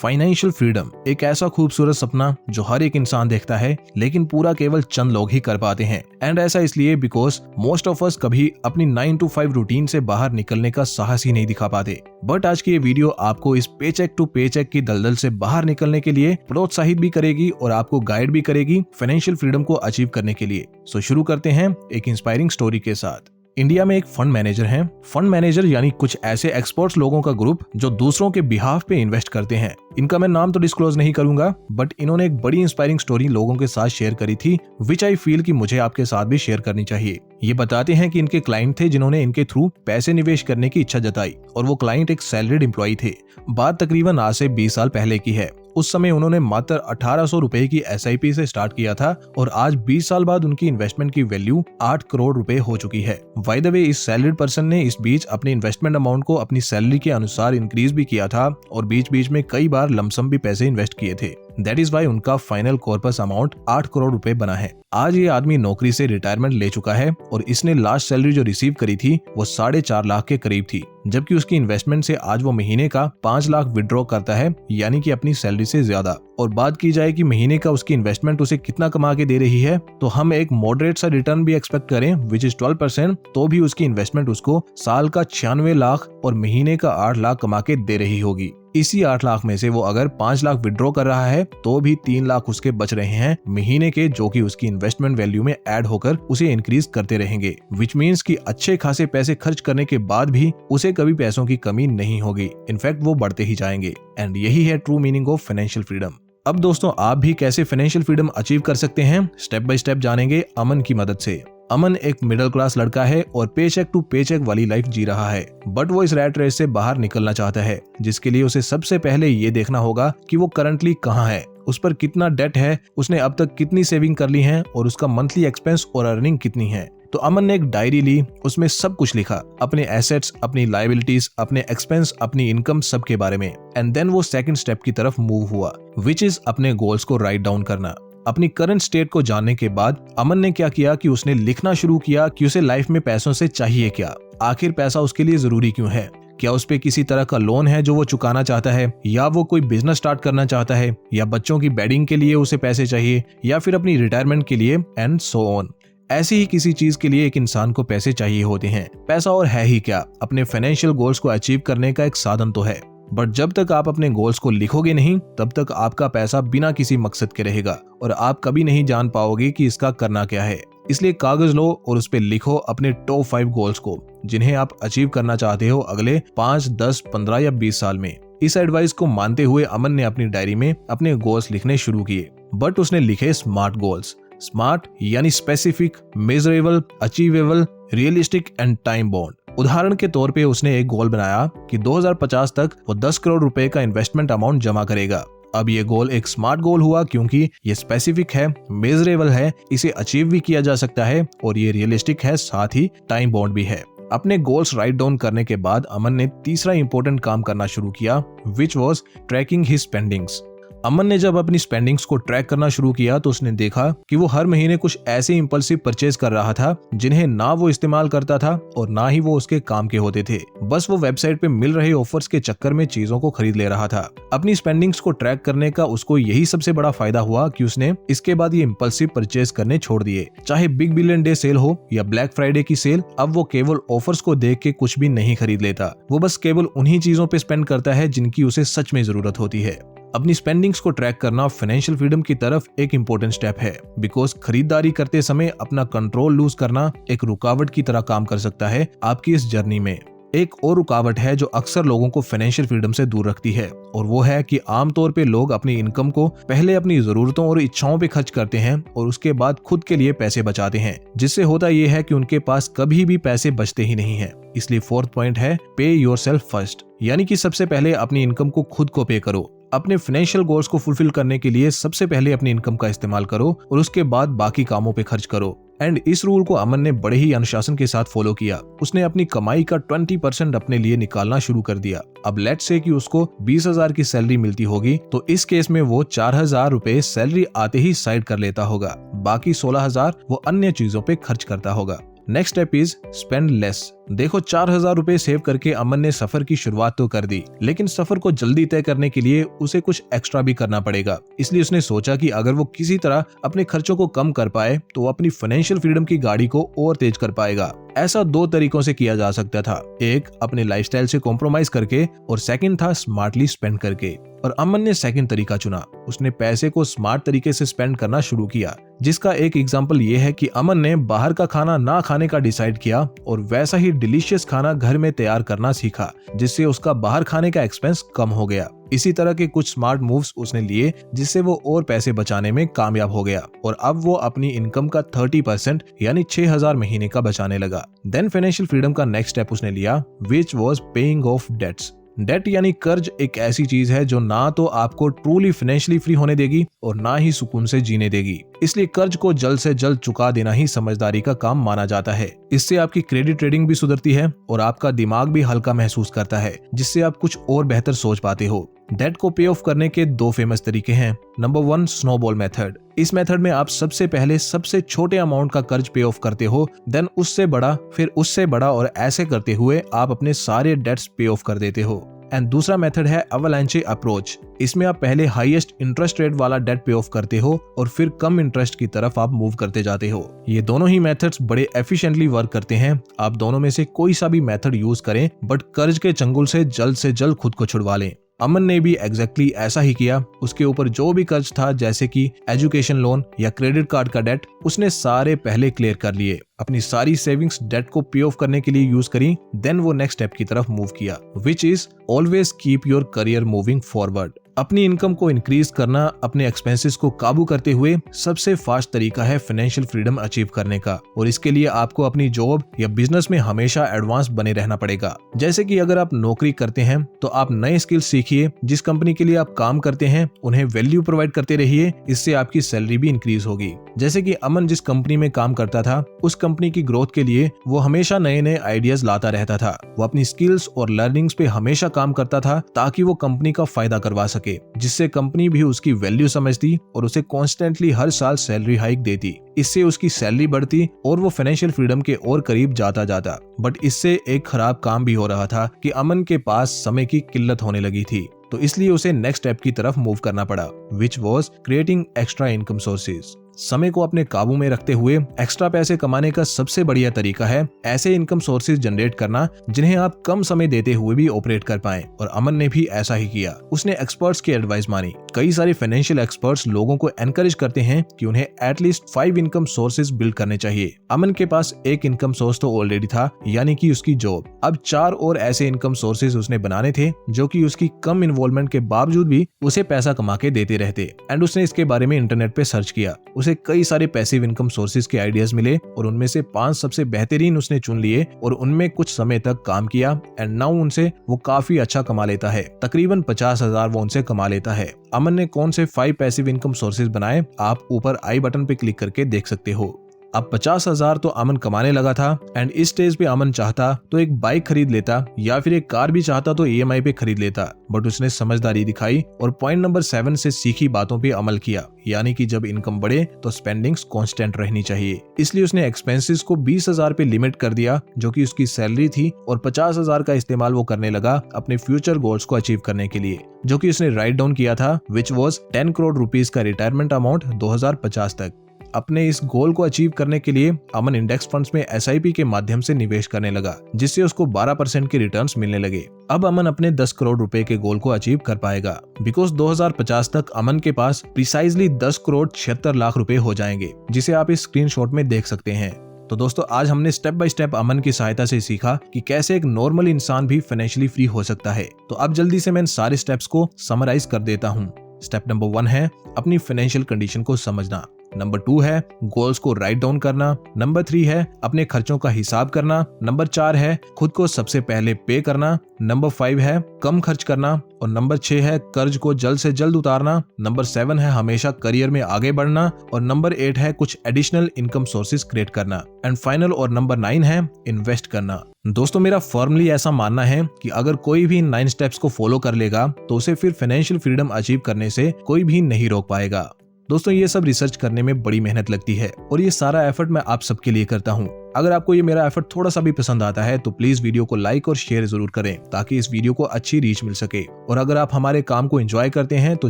Financial freedom एक ऐसा खूबसूरत सपना जो हर एक इंसान देखता है, लेकिन पूरा केवल चंद लोग ही कर पाते हैं। एंड ऐसा इसलिए बिकॉज मोस्ट ऑफ अस कभी अपनी 9 to 5 रूटीन से बाहर निकलने का साहस ही नहीं दिखा पाते। बट आज की ये वीडियो आपको इस पेचेक टू पेचेक की दलदल से बाहर निकलने के लिए प्रोत्साहित भी करेगी और आपको गाइड भी करेगी फाइनेंशियल फ्रीडम को अचीव करने के लिए। सो शुरू करते हैं एक इंस्पायरिंग स्टोरी के साथ। इंडिया में एक फंड मैनेजर हैं। फंड मैनेजर यानी कुछ ऐसे एक्सपर्ट्स लोगों का ग्रुप जो दूसरों के बिहाफ पे इन्वेस्ट करते हैं। इनका मैं नाम तो डिस्क्लोज नहीं करूंगा, बट इन्होंने एक बड़ी इंस्पायरिंग स्टोरी लोगों के साथ शेयर करी थी, विच आई फील कि मुझे आपके साथ भी शेयर करनी चाहिए। ये बताते हैं कि इनके क्लाइंट थे जिन्होंने इनके थ्रू पैसे निवेश करने की इच्छा जताई और वो क्लाइंट एक सैलरीड एम्प्लॉय थे। बात तकरीबन आज से 20 साल पहले की है। उस समय उन्होंने मात्र 1800 रुपए की SIP से स्टार्ट किया था और आज 20 साल बाद उनकी इन्वेस्टमेंट की वैल्यू 8 करोड़ रुपए हो चुकी है। बाय द वे, इस सैलरीड पर्सन ने इस बीच अपने इन्वेस्टमेंट अमाउंट को अपनी सैलरी के अनुसार इंक्रीज भी किया था और बीच बीच में कई बार लमसम भी पैसे इन्वेस्ट किए थे। दैट इज वाई उनका फाइनल कॉर्पस अमाउंट 8 करोड़ रुपए बना है। आज ये आदमी नौकरी से रिटायरमेंट ले चुका है और इसने लास्ट सैलरी जो रिसीव करी थी वो 4.5 लाख के करीब थी, जबकि उसकी इन्वेस्टमेंट से आज वो महीने का 5 लाख विड्रॉ करता है, यानी कि अपनी सैलरी से ज्यादा। और बात की जाए कि महीने का उसकी इन्वेस्टमेंट उसे कितना कमा के दे रही है, तो हम एक मॉडरेट सा रिटर्न भी एक्सपेक्ट करें विच इज 12%, तो भी उसकी इन्वेस्टमेंट उसको साल का 96 लाख और महीने का 8 लाख कमा के दे रही होगी। इसी 8 लाख में से वो अगर 5 लाख विड्रॉ कर रहा है तो भी 3 लाख उसके बच रहे हैं महीने के, जो कि उसकी इन्वेस्टमेंट वैल्यू में ऐड होकर उसे इंक्रीज करते रहेंगे, विच मीन्स कि अच्छे खासे पैसे खर्च करने के बाद भी उसे कभी पैसों की कमी नहीं होगी। इनफैक्ट वो बढ़ते ही जाएंगे। एंड यही है true meaning of financial freedom. अब दोस्तों, आप भी कैसे फाइनेंशियल फ्रीडम अचीव कर सकते हैं, स्टेप बाय स्टेप जानेंगे अमन की मदद से। अमन एक मिडिल क्लास लड़का है और पेचेक टू पेचेक वाली लाइफ जी रहा है, बट वो इस रैट रेस से बाहर निकलना चाहता है, जिसके लिए उसे सबसे पहले ये देखना होगा कि वो करंटली कहाँ है, उस पर कितना डेट है, उसने अब तक कितनी सेविंग कर ली है और उसका मंथली एक्सपेंस और अर्निंग कितनी है। तो अमन ने एक डायरी ली, उसमें सब कुछ लिखा, अपने एसेट्स, अपनी लायबिलिटीज, अपने एक्सपेंस, अपनी इनकम, सब के बारे में। एंड देन वो सेकंड स्टेप की तरफ मूव हुआ, विच इज अपने गोल्स को राइट डाउन करना। अपनी करंट स्टेट को जानने के बाद अमन ने क्या किया कि उसने लिखना शुरू किया कि उसे लाइफ में पैसों से चाहिए क्या, आखिर पैसा उसके लिए जरूरी क्यों है, क्या उस पे किसी तरह का लोन है जो वो चुकाना चाहता है, या वो कोई बिजनेस स्टार्ट करना चाहता है, या बच्चों की बेडिंग के लिए उसे पैसे चाहिए, या फिर अपनी रिटायरमेंट के लिए, एंड सो ऑन। ऐसी ही किसी चीज के लिए एक इंसान को पैसे चाहिए होते हैं। पैसा और है ही क्या, अपने फाइनेंशियल गोल्स को अचीव करने का एक साधन तो है, बट जब तक आप अपने गोल्स को लिखोगे नहीं, तब तक आपका पैसा बिना किसी मकसद के रहेगा और आप कभी नहीं जान पाओगे कि इसका करना क्या है। इसलिए कागज लो और उस पे लिखो अपने टॉप 5 गोल्स को, जिन्हें आप अचीव करना चाहते हो अगले 5, 10, 15 या 20 साल में। इस एडवाइस को मानते हुए अमन ने अपनी डायरी में अपने गोल्स लिखने शुरू किए, बट उसने लिखे स्मार्ट गोल्स। स्मार्ट यानी specific, measurable, achievable, realistic and time bound. उदाहरण के तौर पे उसने एक गोल बनाया कि 2050 तक वो 10 करोड़ रुपए का इन्वेस्टमेंट अमाउंट जमा करेगा। अब ये गोल एक स्मार्ट गोल हुआ क्योंकि ये स्पेसिफिक है, मेजरेबल है, इसे अचीव भी किया जा सकता है और ये रियलिस्टिक है, साथ ही टाइम बाउंड भी है। अपने गोल्स राइट डाउन करने के बाद अमन ने तीसरा इंपॉर्टेंट काम करना शुरू किया, which was tracking his spendings. Aman ने जब अपनी स्पेंडिंग्स को ट्रैक करना शुरू किया तो उसने देखा कि वो हर महीने कुछ ऐसे इंपल्सिव परचेज कर रहा था जिन्हें ना वो इस्तेमाल करता था और ना ही वो उसके काम के होते थे। बस वो वेबसाइट पे मिल रहे ऑफर्स के चक्कर में चीजों को खरीद ले रहा था। अपनी स्पेंडिंग्स को ट्रैक करने का उसको यही सबसे बड़ा फायदा हुआ कि उसने इसके बाद ये इंपल्सिव परचेज करने छोड़ दिए। चाहे बिग बिलियन डे सेल हो या ब्लैक फ्राइडे की सेल, अब वो केवल ऑफर्स को देख के कुछ भी नहीं खरीद लेता। वो बस केवल उन्हीं चीजों पे स्पेंड करता है जिनकी उसे सच में जरूरत होती है। अपनी स्पेंडिंग्स को ट्रैक करना फाइनेंशियल फ्रीडम की तरफ एक इंपॉर्टेंट स्टेप है, बिकॉज खरीदारी करते समय अपना कंट्रोल लूज करना एक रुकावट की तरह काम कर सकता है आपकी इस जर्नी में। एक और रुकावट है जो अक्सर लोगों को फाइनेंशियल फ्रीडम से दूर रखती है, और वो है कि आमतौर पे लोग अपनी इनकम को पहले अपनी जरूरतों और इच्छाओं पे खर्च करते हैं और उसके बाद खुद के लिए पैसे बचाते हैं, जिससे होता ये है कि उनके पास कभी भी पैसे बचते ही नहीं है। इसलिए फोर्थ पॉइंट है पे योरसेल्फ फर्स्ट, यानी कि सबसे पहले अपनी इनकम को खुद को पे करो। अपने फाइनेंशियल गोल्स को फुलफिल करने के लिए सबसे पहले अपनी इनकम का इस्तेमाल करो और उसके बाद बाकी कामों पे खर्च करो। एंड इस रूल को अमन ने बड़े ही अनुशासन के साथ फॉलो किया। उसने अपनी कमाई का 20% अपने लिए निकालना शुरू कर दिया। अब लेट्स से कि उसको 20,000 की सैलरी मिलती होगी, तो इस केस में वो 4,000 रुपए सैलरी आते ही साइड कर लेता होगा, बाकी 16,000 वो अन्य चीजों पे खर्च करता होगा। Next step is spend less, देखो 4000 रुपए सेव करके अमन ने सफर की शुरुआत तो कर दी, लेकिन सफर को जल्दी तय करने के लिए उसे कुछ एक्स्ट्रा भी करना पड़ेगा। इसलिए उसने सोचा कि अगर वो किसी तरह अपने खर्चों को कम कर पाए तो वो अपनी फाइनेंशियल फ्रीडम की गाड़ी को और तेज कर पाएगा। ऐसा दो तरीकों से किया जा सकता था, एक अपने लाइफस्टाइल से कॉम्प्रोमाइज करके और सेकंड था स्मार्टली स्पेंड करके। और अमन ने सेकंड तरीका चुना। उसने पैसे को स्मार्ट तरीके से स्पेंड करना शुरू किया, जिसका एक एग्जांपल ये है कि अमन ने बाहर का खाना ना खाने का डिसाइड किया और वैसा ही डिलीशियस खाना घर में तैयार करना सीखा, जिससे उसका बाहर खाने का एक्सपेंस कम हो गया। इसी तरह के कुछ स्मार्ट मूव्स उसने लिए, जिससे वो और पैसे बचाने में कामयाब हो गया और अब वो अपनी इनकम का 30% यानी 6000 महीने का बचाने लगा। देन फाइनेंशियल फ्रीडम का नेक्स्ट स्टेप उसने लिया, which was paying off debts. Debt यानी कर्ज एक ऐसी चीज है जो ना तो आपको ट्रूली फाइनेंशियली फ्री होने देगी और ना ही सुकून से जीने देगी। इसलिए कर्ज को जल्द से जल्द चुका देना ही समझदारी का काम माना जाता है। इससे आपकी क्रेडिट रेटिंग भी सुधरती है और आपका दिमाग भी हल्का महसूस करता है, जिससे आप कुछ और बेहतर सोच पाते हो। डेट को पे ऑफ करने के दो फेमस तरीके हैं। Number 1, snowball method. इस मेथड में आप सबसे पहले सबसे छोटे अमाउंट का कर्ज पे ऑफ करते हो, देन उससे बड़ा, फिर उससे बड़ा और ऐसे करते हुए आप अपने सारे डेट्स पे ऑफ कर देते हो। एंड दूसरा मेथड है अवलांचे अप्रोच। इसमें आप पहले हाईएस्ट इंटरेस्ट रेट वाला डेट पे ऑफ करते हो और फिर कम इंटरेस्ट की तरफ आप मूव करते जाते हो। ये दोनों ही मेथड्स बड़े एफिशिएंटली वर्क करते हैं। आप दोनों में से कोई सा भी मेथड यूज करें, बट कर्ज के चंगुल से जल्द खुद को छुड़वा लें। अमन ने भी एग्जैक्टली ऐसा ही किया। उसके ऊपर जो भी कर्ज था, जैसे कि एजुकेशन लोन या क्रेडिट कार्ड का डेट, उसने सारे पहले क्लियर कर लिए। अपनी सारी सेविंग्स डेट को पे ऑफ करने के लिए यूज करी। देन वो नेक्स्ट स्टेप की तरफ मूव किया, which is always keep your career moving forward. अपनी इनकम को इंक्रीज करना, अपने एक्सपेंसेस को काबू करते हुए सबसे फास्ट तरीका है फाइनेंशियल फ्रीडम अचीव करने का। और इसके लिए आपको अपनी जॉब या बिजनेस में हमेशा एडवांस बने रहना पड़ेगा। जैसे कि अगर आप नौकरी करते हैं तो आप नए स्किल्स सीखिए। जिस कंपनी के लिए आप काम करते हैं उन्हें वैल्यू प्रोवाइड करते रहिए, इससे आपकी सैलरी भी इंक्रीज होगी। जैसे कि अमन जिस कंपनी में काम करता था, उस कंपनी की ग्रोथ के लिए वो हमेशा नए नए आइडियाज लाता रहता था। वो अपनी स्किल्स और लर्निंग्स पे हमेशा काम करता था ताकि वो कंपनी का फायदा करवा सके, जिससे कंपनी भी उसकी वैल्यू समझती और उसे कॉन्स्टेंटली हर साल सैलरी हाइक देती। इससे उसकी सैलरी बढ़ती और वो फाइनेंशियल फ्रीडम के और करीब जाता। बट इससे एक खराब काम भी हो रहा था कि अमन के पास समय की किल्लत होने लगी थी, तो इसलिए उसे नेक्स्ट स्टेप की तरफ मूव करना पड़ा, which was creating extra income sources. समय को अपने काबू में रखते हुए एक्स्ट्रा पैसे कमाने का सबसे बढ़िया तरीका है ऐसे इनकम सोर्सेज जनरेट करना जिन्हें आप कम समय देते हुए भी ऑपरेट कर पाएं। और अमन ने भी ऐसा ही किया। उसने एक्सपर्ट्स की एडवाइस मानी। कई सारे फाइनेंशियल एक्सपर्ट्स लोगों को एनकरेज करते हैं कि उन्हें एटलीस्ट 5 इनकम सोर्सेज बिल्ड करने चाहिए। अमन के पास एक इनकम सोर्स तो ऑलरेडी था, यानी कि उसकी जॉब। अब 4 और ऐसे इनकम सोर्सेज उसने बनाने थे जो कि उसकी कम इन्वॉल्वमेंट के बावजूद भी उसे पैसा कमा के देते रहते। एंड उसने इसके बारे में इंटरनेट पे सर्च किया। उसे कई सारे पैसिव इनकम सोर्सेज के आइडियाज मिले और उनमें से 5 सबसे बेहतरीन उसने चुन लिए और उनमें कुछ समय तक काम किया। एंड नाउ उनसे वो काफी अच्छा कमा लेता है। तकरीबन 50,000 वो उनसे कमा लेता है। अमन ने कौन से 5 पैसिव इनकम सोर्सेज बनाए, आप ऊपर आई बटन पे क्लिक करके देख सकते हो। अब 50,000 तो अमन कमाने लगा था। एंड इस स्टेज पे अमन चाहता तो एक बाइक खरीद लेता या फिर एक कार भी चाहता तो EMI पे खरीद लेता, बट उसने समझदारी दिखाई और पॉइंट नंबर 7 से सीखी बातों पे अमल किया, यानी कि जब इनकम बढ़े तो स्पेंडिंग्स कांस्टेंट रहनी चाहिए। इसलिए उसने एक्सपेंसेस को 20,000 पे लिमिट कर दिया, जो कि उसकी सैलरी थी, और 50,000 का इस्तेमाल वो करने लगा अपने फ्यूचर गोल्स को अचीव करने के लिए, जो कि उसने राइट डाउन किया था, विच वॉज 10 करोड़ रुपीज का रिटायरमेंट अमाउंट 2050 तक। अपने इस गोल को अचीव करने के लिए अमन इंडेक्स फंड्स में SIP के माध्यम से निवेश करने लगा, जिससे उसको 12% के रिटर्न्स मिलने लगे। अब अमन अपने 10 करोड़ रुपए के गोल को अचीव कर पाएगा, बिकॉज 2050 तक अमन के पास प्रिसाइजली 10 करोड़ 76 लाख रुपए हो जाएंगे, जिसे आप इस स्क्रीनशॉट में देख सकते हैं। तो दोस्तों, आज हमने स्टेप बाय स्टेप अमन की सहायता से सीखा कि कैसे एक नॉर्मल इंसान भी फाइनेंशियली फ्री हो सकता है। तो अब जल्दी से मैं इन सारे स्टेप्स को समराइज कर देता हूँ। स्टेप नंबर 1 है अपनी फाइनेंशियल कंडीशन को समझना। नंबर 2 है गोल्स को राइट डाउन करना। नंबर 3 है अपने खर्चों का हिसाब करना। नंबर 4 है खुद को सबसे पहले पे करना। नंबर 5 है कम खर्च करना। और नंबर 6 है कर्ज को जल्द से जल्द उतारना। नंबर 7 है हमेशा करियर में आगे बढ़ना। और नंबर 8 है कुछ एडिशनल इनकम सोर्सेज क्रिएट करना। एंड फाइनल और नंबर 9 है इन्वेस्ट करना। दोस्तों, मेरा फॉर्मली ऐसा मानना है कि अगर कोई भी 9 स्टेप्स को फॉलो कर लेगा तो उसे फिर फाइनेंशियल फ्रीडम अचीव करने से कोई भी नहीं रोक पाएगा। दोस्तों ये सब रिसर्च करने में बड़ी मेहनत लगती है और ये सारा एफर्ट मैं आप सबके लिए करता हूँ। अगर आपको ये मेरा एफर्ट थोड़ा सा भी पसंद आता है तो प्लीज वीडियो को लाइक और शेयर जरूर करें ताकि इस वीडियो को अच्छी रीच मिल सके। और अगर आप हमारे काम को एंजॉय करते हैं तो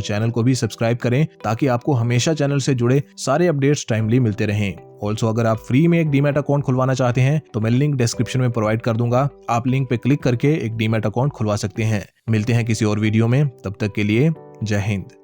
चैनल को भी सब्सक्राइब करें ताकि आपको हमेशा चैनल से जुड़े सारे अपडेट्स टाइमली मिलते रहें। ऑल्सो अगर आप फ्री में एक डीमैट अकाउंट खुलवाना चाहते हैं तो मैं लिंक डिस्क्रिप्शन में प्रोवाइड कर दूंगा, आप लिंक पे क्लिक करके एक डीमैट अकाउंट खुलवा सकते हैं। मिलते हैं किसी और वीडियो में, तब तक के लिए जय हिंद।